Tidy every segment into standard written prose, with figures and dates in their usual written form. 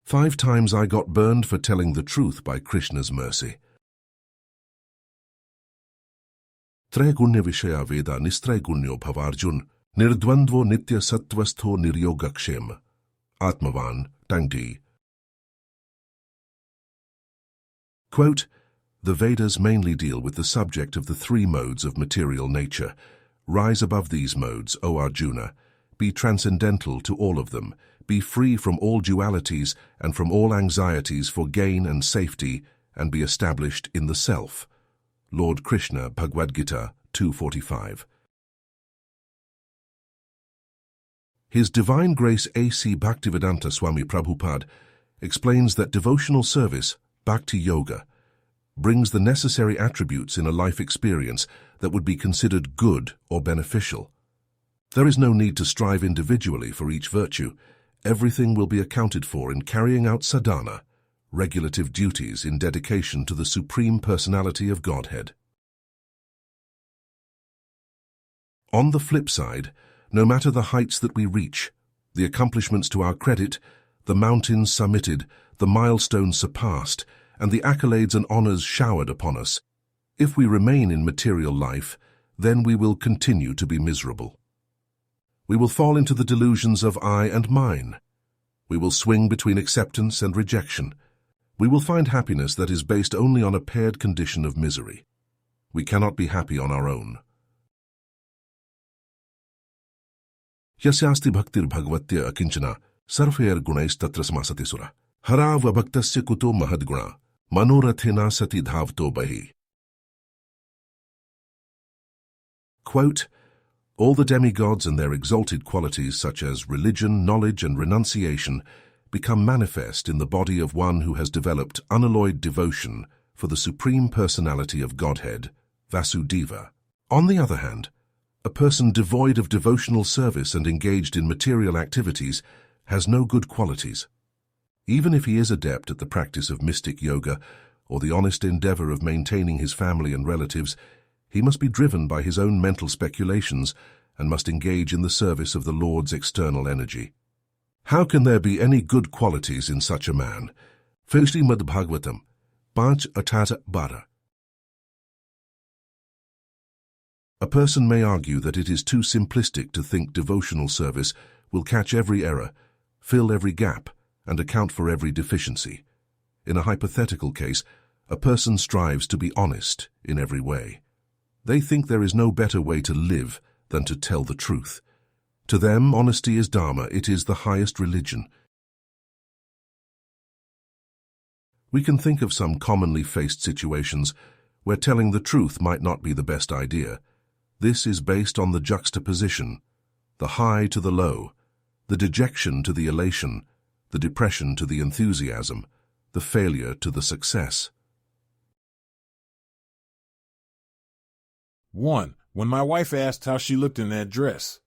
5 times I got burned for telling the truth by Krishna's mercy. Traygunya Vishaya Veda Nistraygunyo Bhavarjun Nirdvandvo Nitya Sattvastho Niryogakshema. Atmavan, Tangti. Quote, the Vedas mainly deal with the subject of the 3 modes of material nature. Rise above these modes, O Arjuna. Be transcendental to all of them. Be free from all dualities and from all anxieties for gain and safety, and be established in the self. Lord Krishna, Bhagavad-gita 2:45. His Divine Grace A.C. Bhaktivedanta Swami Prabhupada explains that devotional service, bhakti yoga, brings the necessary attributes in a life experience that would be considered good or beneficial. There is no need to strive individually for each virtue. Everything will be accounted for in carrying out sadhana, regulative duties in dedication to the Supreme Personality of Godhead. On the flip side, no matter the heights that we reach, the accomplishments to our credit, the mountains summited, the milestones surpassed, and the accolades and honors showered upon us, if we remain in material life, then we will continue to be miserable. We will fall into the delusions of I and mine. We will swing between acceptance and rejection. We will find happiness that is based only on a paired condition of misery. We cannot be happy on our own. Yasyasti bhaktir bhagavatya akinchana sarvair gunais tatra samasati sura. Hara vabhaktasya kuto mahadguna manorathena sati dhavto bahi. Quote, all the demigods and their exalted qualities such as religion, knowledge, and renunciation become manifest in the body of one who has developed unalloyed devotion for the Supreme Personality of Godhead, Vasudeva. On the other hand, a person devoid of devotional service and engaged in material activities has no good qualities. Even if he is adept at the practice of mystic yoga or the honest endeavor of maintaining his family and relatives, he must be driven by his own mental speculations and must engage in the service of the Lord's external energy. How can there be any good qualities in such a man? Srimad Bhagavatam 5:18-12. A person may argue that it is too simplistic to think devotional service will catch every error, fill every gap, and account for every deficiency. In a hypothetical case, a person strives to be honest in every way. They think there is no better way to live than to tell the truth. To them, honesty is dharma, it is the highest religion. We can think of some commonly faced situations where telling the truth might not be the best idea. This is based on the juxtaposition, the high to the low, the dejection to the elation, the depression to the enthusiasm, the failure to the success. 1. When my wife asked how she looked in that dress.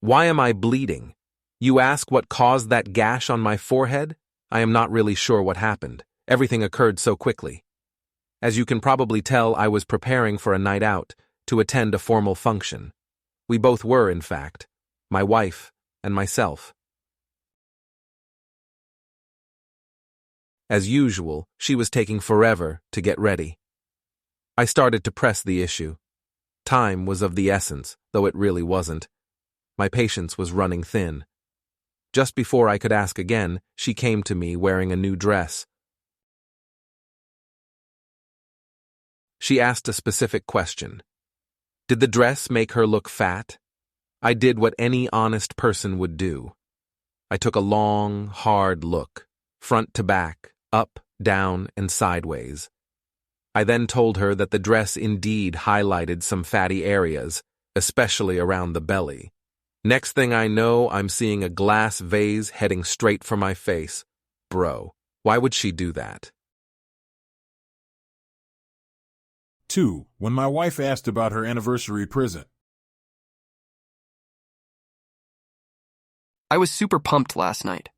Why am I bleeding? You ask what caused that gash on my forehead? I am not really sure what happened. Everything occurred so quickly. As you can probably tell, I was preparing for a night out to attend a formal function. We both were, in fact, my wife and myself. As usual, she was taking forever to get ready. I started to press the issue. Time was of the essence, though it really wasn't. My patience was running thin. Just before I could ask again, she came to me wearing a new dress. She asked a specific question. Did the dress make her look fat? I did what any honest person would do. I took a long, hard look, front to back, up, down, and sideways. I then told her that the dress indeed highlighted some fatty areas, especially around the belly. Next thing I know, I'm seeing a glass vase heading straight for my face. Bro, why would she do that? 2. When my wife asked about her anniversary present. I was super pumped last night.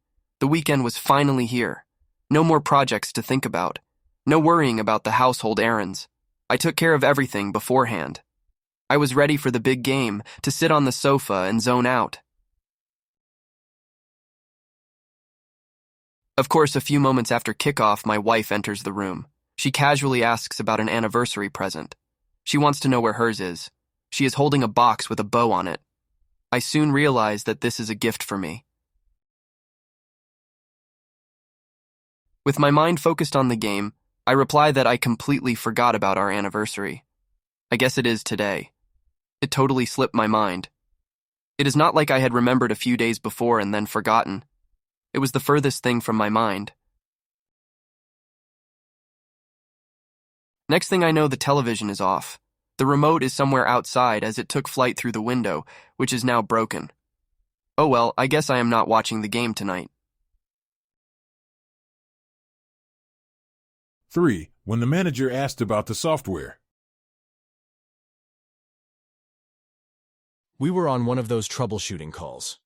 The weekend was finally here. No more projects to think about. No worrying about the household errands. I took care of everything beforehand. I was ready for the big game, to sit on the sofa and zone out. Of course, a few moments after kickoff, my wife enters the room. She casually asks about an anniversary present. She wants to know where hers is. She is holding a box with a bow on it. I soon realize that this is a gift for me. With my mind focused on the game, I reply that I completely forgot about our anniversary. I guess it is today. It totally slipped my mind. It is not like I had remembered a few days before and then forgotten. It was the furthest thing from my mind. Next thing I know, the television is off. The remote is somewhere outside as it took flight through the window, which is now broken. Oh well, I guess I am not watching the game tonight. 3. When the manager asked about the software. We were on one of those troubleshooting calls.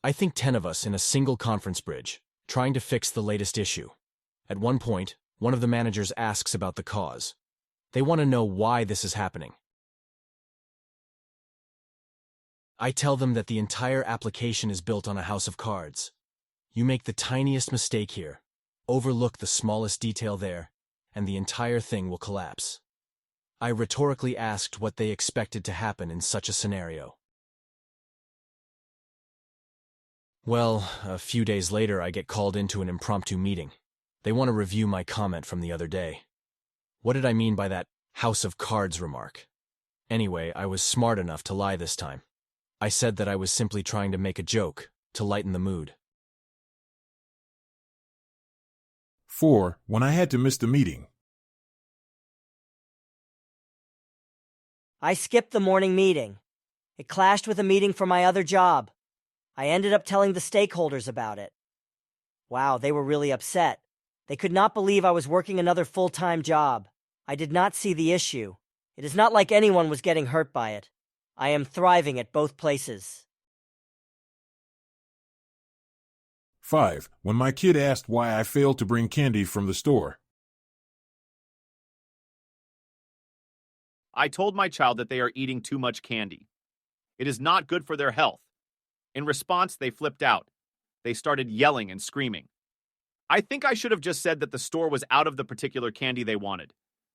I think 10 of us in a single conference bridge, trying to fix the latest issue. At one point, one of the managers asks about the cause. They want to know why this is happening. I tell them that the entire application is built on a house of cards. You make the tiniest mistake here, overlook the smallest detail there, and the entire thing will collapse. I rhetorically asked what they expected to happen in such a scenario. Well, a few days later I get called into an impromptu meeting. They want to review my comment from the other day. What did I mean by that house of cards remark? Anyway, I was smart enough to lie this time. I said that I was simply trying to make a joke, to lighten the mood. 4. When I had to miss the meeting. I skipped the morning meeting. It clashed with a meeting for my other job. I ended up telling the stakeholders about it. Wow, they were really upset. They could not believe I was working another full-time job. I did not see the issue. It is not like anyone was getting hurt by it. I am thriving at both places. 5. When my kid asked why I failed to bring candy from the store. I told my child that they are eating too much candy. It is not good for their health. In response, they flipped out. They started yelling and screaming. I think I should have just said that the store was out of the particular candy they wanted.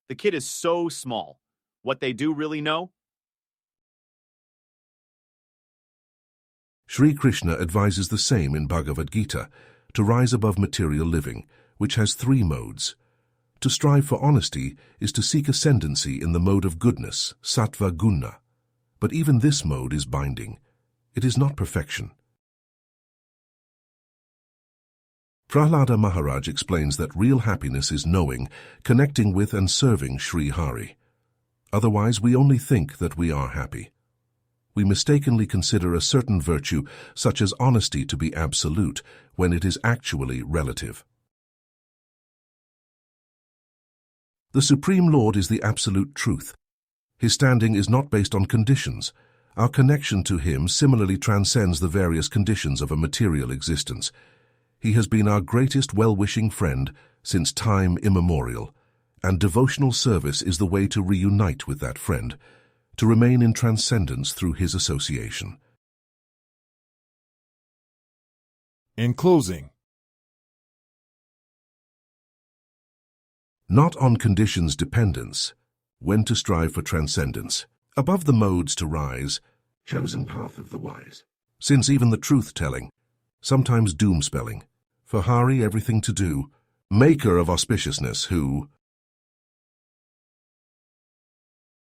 The kid is so small. What they do really know? Sri Krishna advises the same in Bhagavad-gita, to rise above material living, which has 3 modes. To strive for honesty is to seek ascendancy in the mode of goodness, sattva guna. But even this mode is binding. It is not perfection. Prahlada Maharaj explains that real happiness is knowing, connecting with and serving Sri Hari. Otherwise, we only think that we are happy. We mistakenly consider a certain virtue, such as honesty, to be absolute, when it is actually relative. The Supreme Lord is the absolute truth. His standing is not based on conditions. Our connection to Him similarly transcends the various conditions of a material existence. He has been our greatest well-wishing friend since time immemorial, and devotional service is the way to reunite with that friend, to remain in transcendence through His association. In closing. Not on conditions dependence, when to strive for transcendence, above the modes to rise, chosen path of the wise. Since even the truth-telling, sometimes doom-spelling, for Hari everything to do, maker of auspiciousness who,